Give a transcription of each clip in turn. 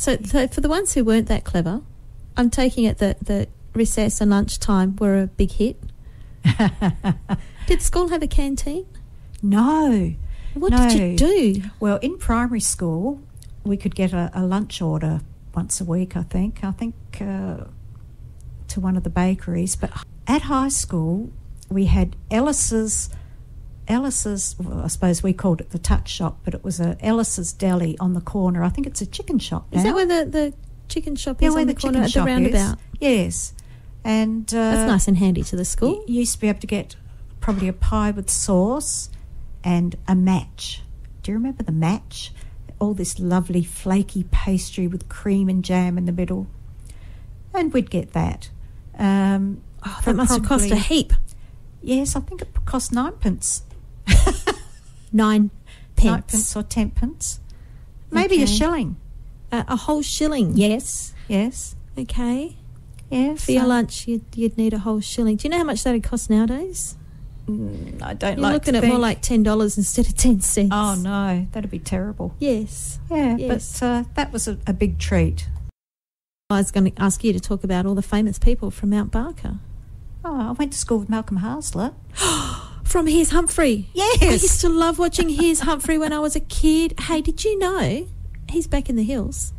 So for the ones who weren't that clever, I'm taking it that the recess and lunchtime were a big hit. Did school have a canteen? No. What did you do? Well, in primary school, we could get a lunch order once a week, I think, to one of the bakeries. But at high school, we had Ellis's, well, I suppose we called it the Touch Shop, but it was a Ellis's Deli on the corner. I think it's a chicken shop now. Is that where the chicken shop is on the corner at the roundabout? Yes. And that's nice and handy to the school. You used to be able to get probably a pie with sauce and a match. Do you remember the match? All this lovely flaky pastry with cream and jam in the middle. And we'd get that. That must have cost a heap. Yes, I think it cost 9p. 9p. 9p or 10p. Maybe a shilling. A whole shilling? Yes. Okay. Yes. For your lunch, you'd need a whole shilling. Do you know how much that would cost nowadays? I don't You're looking at more like $10 instead of 10 cents. Oh, no. That'd be terrible. Yes. Yeah, yes. But that was a big treat. I was going to ask you to talk about all the famous people from Mount Barker. Oh, I went to school with Malcolm Haslett. From Here's Humphrey. Yes. I used to love watching Here's Humphrey when I was a kid. Hey, did you know he's back in the hills?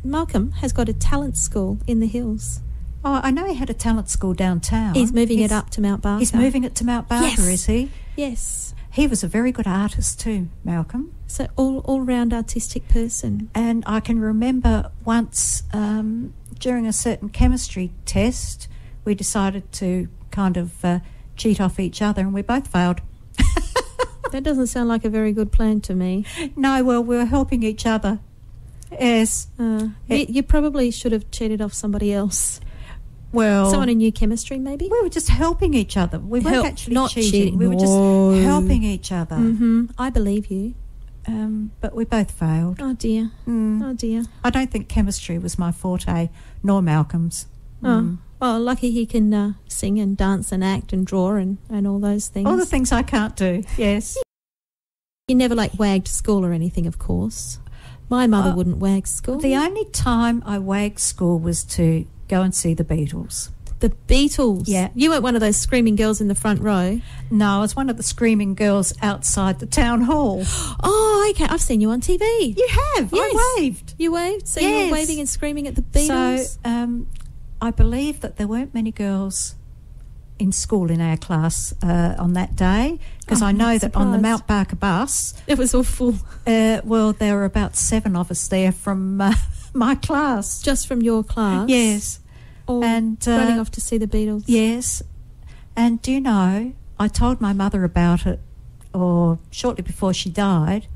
Malcolm has got a talent school in the hills. Oh, I know he had a talent school downtown. He's moving it up to Mount Barker. He's moving it to Mount Barker, yes. Is he? Yes. He was a very good artist too, Malcolm. So all-round artistic person. And I can remember once during a certain chemistry test, we decided to kind of cheat off each other, and we both failed. That doesn't sound like a very good plan to me. No, well, we were helping each other. Yes. You probably should have cheated off somebody else. Well, someone who knew chemistry, maybe? We were just helping each other. We weren't actually not cheating. We were just helping each other. Mm-hmm. I believe you. But we both failed. Oh, dear. Oh, dear. I don't think chemistry was my forte, nor Malcolm's. Oh, well, lucky he can sing and dance and act and draw and all those things. All the things I can't do, yes. You never, wagged school or anything, of course. My mother wouldn't wag school. The only time I wagged school was to go and see the Beatles. The Beatles? Yeah. You weren't one of those screaming girls in the front row? No, I was one of the screaming girls outside the town hall. Oh, okay. I've seen you on TV. You have? Yes. I waved. You waved? So yes. you were waving and screaming at the Beatles? So I believe that there weren't many girls in school in our class on that day, because I know that on the Mount Barker bus... It was all full. Well, there were about 7 of us there from my class. Just from your class? Yes. All running off to see the Beatles? Yes. And do you know, I told my mother about it shortly before she died,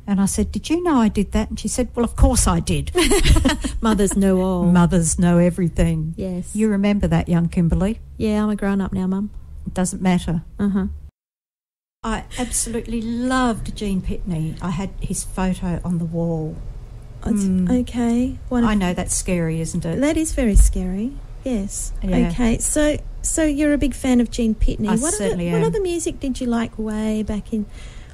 and I said, did you know I did that? And she said, well, of course I did. Mothers know all. Mothers know everything. Yes. You remember that, young Kimberly? Yeah, I'm a grown-up now, Mum. It doesn't matter. Uh-huh. I absolutely loved Gene Pitney. I had his photo on the wall. Okay. I know that's scary, isn't it? That is very scary. Yes. Yeah. Okay. So you're a big fan of Gene Pitney. I certainly am. What other music did you like way back in?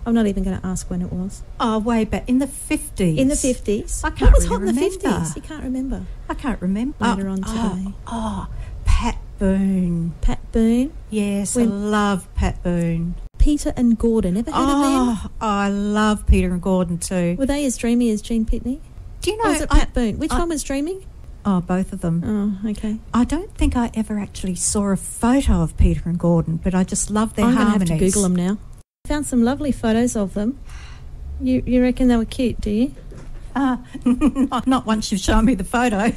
I'm not even going to ask when it was. Oh, way back in the 50s. In the 50s. I can't What was really hot in the remember. 50s? You can't remember. I can't remember. Later on today. Pat Boone. Pat Boone. Yes, I love Pat Boone. Peter and Gordon. Ever heard of them? I love Peter and Gordon too. Were they as dreamy as Gene Pitney? Do you know? Or was it Pat Boone? Which one was dreaming? Oh, both of them. Oh, okay. I don't think I ever actually saw a photo of Peter and Gordon, but I just love their harmonies. I'm going to have to Google them now. Found some lovely photos of them. You reckon they were cute, do you? Not once you've shown me the photo.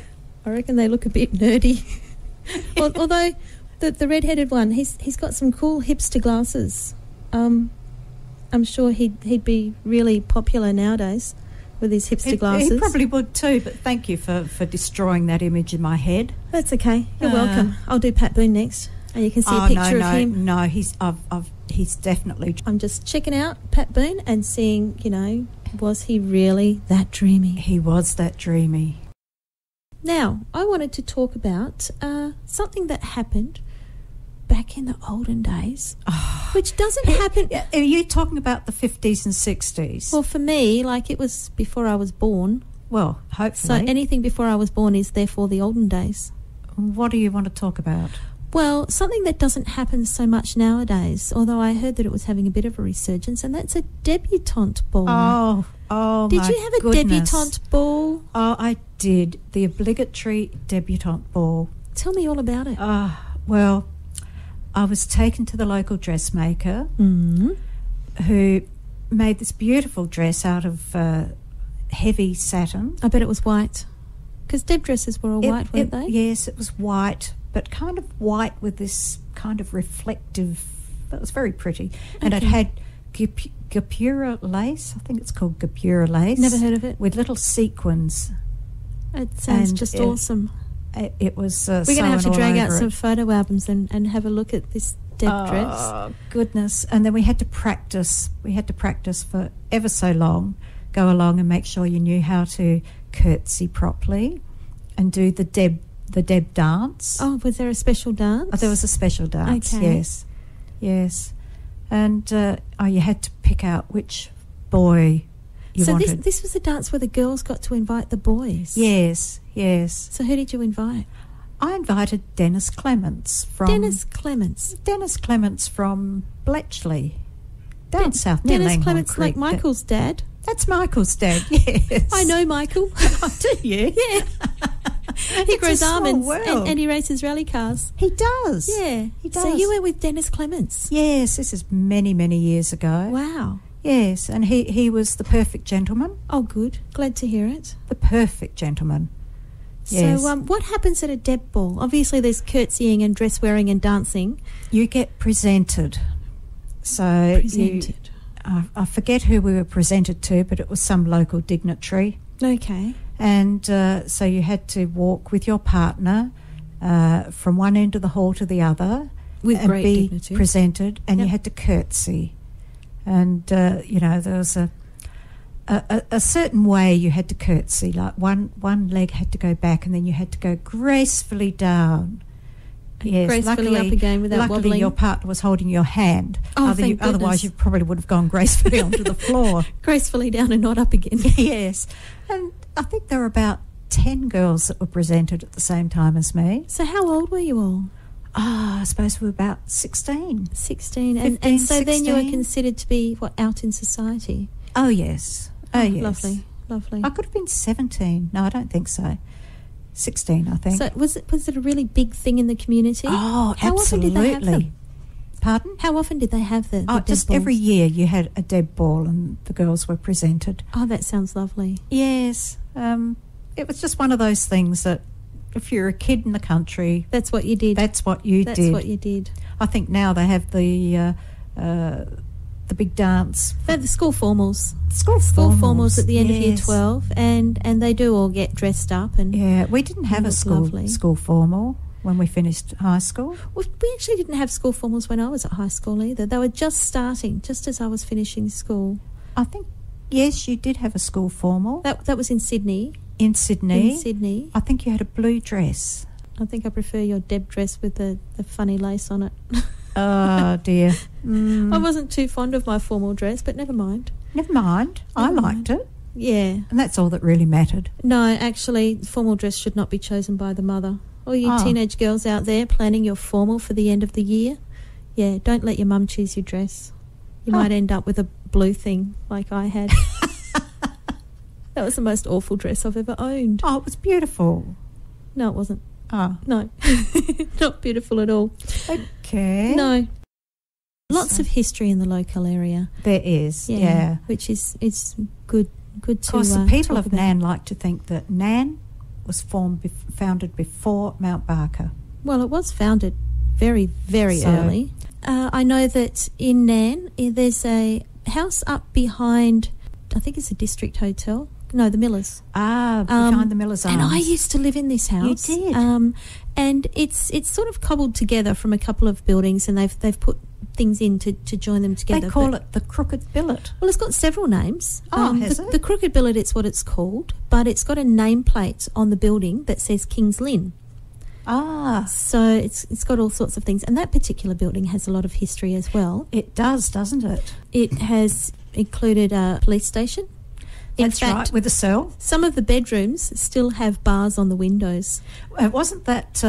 I reckon they look a bit nerdy. Although the red-headed one, he's got some cool hipster glasses. I'm sure he'd be really popular nowadays with his hipster glasses. He probably would too, but thank you for destroying that image in my head. That's okay. You're welcome. I'll do Pat Boone next, and you can see a picture of him. No, he's definitely... I'm just checking out Pat Boone and seeing, was he really that dreamy? He was that dreamy. Now, I wanted to talk about something that happened back in the olden days, which doesn't happen... Are you talking about the 50s and 60s? Well, for me, it was before I was born. Well, So hopefully. anything before I was born is therefore the olden days. What do you want to talk about? Well, something that doesn't happen so much nowadays, although I heard that it was having a bit of a resurgence, and that's a debutante ball. Oh, Did my you have a goodness. debutante ball? Oh, I did. The obligatory debutante ball. Tell me all about it. Well, I was taken to the local dressmaker Mm. who made this beautiful dress out of heavy satin. I bet it was white. Because deb dresses were all white, weren't they? Yes, it was white, but kind of white with this kind of reflective... It was very pretty. And it Okay. had Gapura lace. I think it's called Gapura lace. Never heard of it. With little sequins. It sounds And just it- awesome. It was We're going to have to sewn all drag out over some it. photo albums and have a look at this deb dress. Oh, goodness. And then we had to practice. We had to practice for ever so long, go along and make sure you knew how to curtsy properly and do the deb dance. Oh, was there a special dance? Oh, there was a special dance, Okay. yes. And you had to pick out which boy you so wanted. this was a dance where the girls got to invite the boys. Yes. So who did you invite? I invited Dennis Clements from... Dennis Clements from Bletchley, down south near Dennis Langhorne Clements, Creek. like Michael's dad. That's Michael's dad, yes. I know Michael. Oh, do you? Yeah. He It's a grows small almonds world. and he races rally cars. He does. Yeah. He does. So you were with Dennis Clements. Yes, this is many, many years ago. Wow. Yes, and he was the perfect gentleman. Oh, good. Glad to hear it. The perfect gentleman. Yes. So what happens at a deb ball? Obviously there's curtsying and dress wearing and dancing. You get presented. So Presented. I forget who we were presented to, but it was some local dignitary. Okay. And so you had to walk with your partner from one end of the hall to the other With and great be dignity. presented, and Yep. you had to curtsy. And, there was a certain way you had to curtsy, like one leg had to go back and then you had to go gracefully down. Yes, Gracefully up again without luckily wobbling. your partner was holding your hand. Oh, thank Otherwise goodness. you probably would have gone gracefully onto the floor. Gracefully down and not up again. Yes. And I think there were about 10 girls that were presented at the same time as me. So how old were you all? I suppose we were about 16. 16. 15, And so then you were 16. considered to be, out in society? Oh, yes. Oh, yes. Lovely. I could have been 17. No, I don't think so. 16, I think. So was it a really big thing in the community? Oh, How often did they have absolutely. them? Pardon? How often did they have the deb Just balls? every year you had a deb ball and the girls were presented. Oh, that sounds lovely. Yes. It was just one of those things that if you're a kid in the country, That's what you did. that's what you That's did. what you did. I think now they have the big dance. They had the school formals. School Formals at the end of year yes. 12, and they do all get dressed up. And Yeah, we didn't have a Look school lovely. school formal when we finished high school. Well, we actually didn't have school formals when I was at high school either. They were just starting, just as I was finishing school. I think, yes, you did have a school formal That was in Sydney. in Sydney. In Sydney. I think you had a blue dress. I think I prefer your deb dress with the funny lace on it. Oh, dear. I wasn't too fond of my formal dress, but never mind. Never mind. I Never liked mind. it. Yeah. And that's all that really mattered. No, actually, formal dress should not be chosen by the mother. All you Oh. teenage girls out there planning your formal for the end of the year, yeah, don't let your mum choose your dress. You might end up with a blue thing like I had. That was the most awful dress I've ever owned. Oh, it was beautiful. No, it wasn't. Oh, No. Not beautiful at all. okay. No. Lots So- of history in the local area. There is, yeah. Which is good to Of course, the people talk of about. Nan like to think that Nan was founded before Mount Barker. Well, it was founded very, very So- early. I know that in Nan, there's a house up behind, I think it's a district hotel. No, the Millers. Behind the Miller's Arms. And I used to live in this house. You did? And it's sort of cobbled together from a couple of buildings, and they've put things in to join them together. They call But- it the Crooked Billet. Well, it's got several names. Oh, has the, it? The Crooked Billet, it's what it's called, but it's got a nameplate on the building that says King's Lynn. Ah, So it's got all sorts of things. And that particular building has a lot of history as well. it does, doesn't it? It has included a police station. That's fact, right, with a cell. some of the bedrooms still have bars on the windows. Wasn't that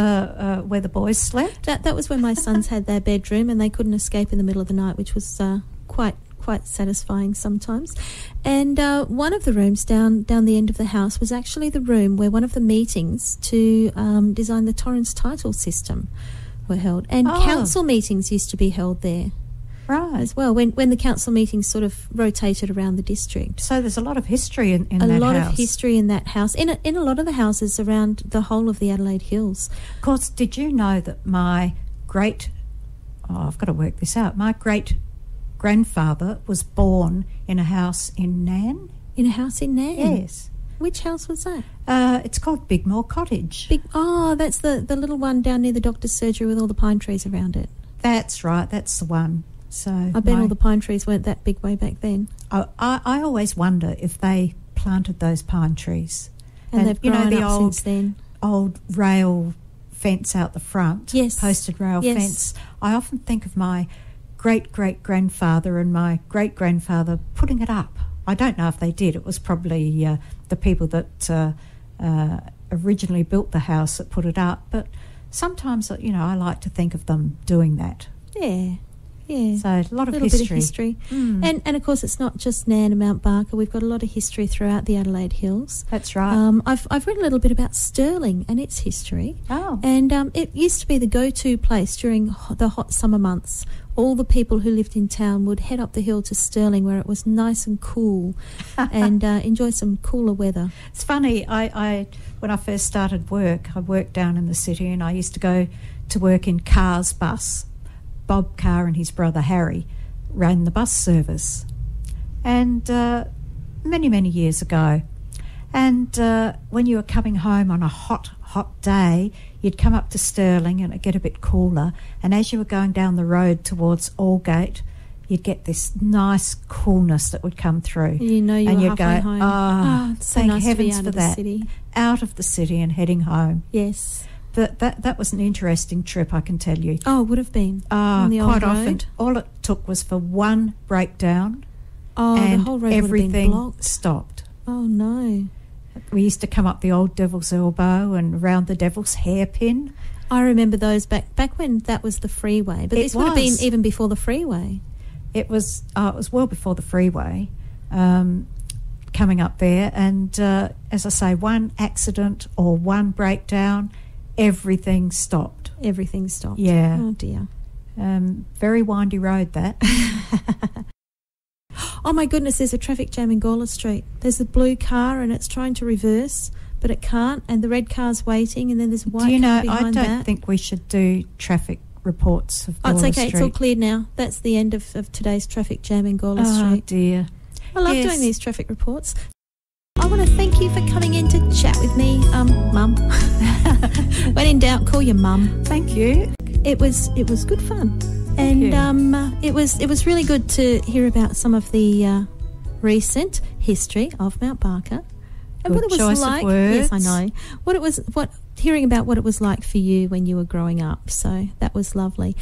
where the boys slept? That was where my sons had their bedroom, and they couldn't escape in the middle of the night, which was quite satisfying sometimes. And one of the rooms down the end of the house was actually the room where one of the meetings to design the Torrens title system were held, and council meetings used to be held there. Right. As well, when the council meetings sort of rotated around the district. So there's a lot of history in that house. A lot of history in that house, in a lot of the houses around the whole of the Adelaide Hills. Of course, did you know that my I've got to work this out, my great-grandfather was born in a house in Nan? In a house in Nan? Yes. Which house was that? It's called Bigmore Cottage. That's the little one down near the doctor's surgery with all the pine trees around it. That's right, that's the one. So I bet all the pine trees weren't that big way back then. I always wonder if they planted those pine trees. And they've grown up since then. Old rail fence out the front, yes, posted rail fence. I often think of my great-great-grandfather and my great-grandfather putting it up. I don't know if they did. It was probably the people that originally built the house that put it up. But sometimes, I like to think of them doing that. Yeah. Yeah. So a lot of history. Bit of history. And of course it's not just Nan and Mount Barker. We've got a lot of history throughout the Adelaide Hills. That's right. I've read a little bit about Stirling and its history. Oh. And it used to be the go-to place during the hot summer months. All the people who lived in town would head up the hill to Stirling, where it was nice and cool, and enjoy some cooler weather. It's funny, I when I first started work, I worked down in the city, and I used to go to work in Carr's bus. Bob Carr and his brother Harry ran the bus service, and many, many years ago. And when you were coming home on a hot day, you'd come up to Stirling and it'd get a bit cooler, and as you were going down the road towards Aldgate, you'd get this nice coolness that would come through. You know, and you'd go, home. It's so thank nice heavens to be out for of that. The city. Out of the city and heading home. Yes. That was an interesting trip, I can tell you. Oh, it would have been. On the quite old often. road. All it took was for one breakdown, and the whole road everything would have been blocked. Stopped. Oh no! We used to come up the old Devil's Elbow and round the Devil's Hairpin. I remember those back when that was the freeway. But this would have been even before the freeway. It was well before the freeway. Coming up there, and as I say, one accident or one breakdown, everything stopped. Everything stopped. Yeah. Oh dear. Very windy road, that. Oh my goodness, there's a traffic jam in Gawler Street. There's a blue car and it's trying to reverse, but it can't, and the red car's waiting, and then there's a white car behind that. I don't think we should do traffic reports of Gawler It's okay, Street. it's all cleared now. That's the end of today's traffic jam in Gawler Street. Oh dear. I love doing these traffic reports. I want to thank you for coming in to chat with me, Mum. When in doubt, call your mum. Thank you. It was good fun, and it was really good to hear about some of the recent history of Mount Barker and what it was choice like. Of words. Yes, I know hearing about what it was like for you when you were growing up. So that was lovely.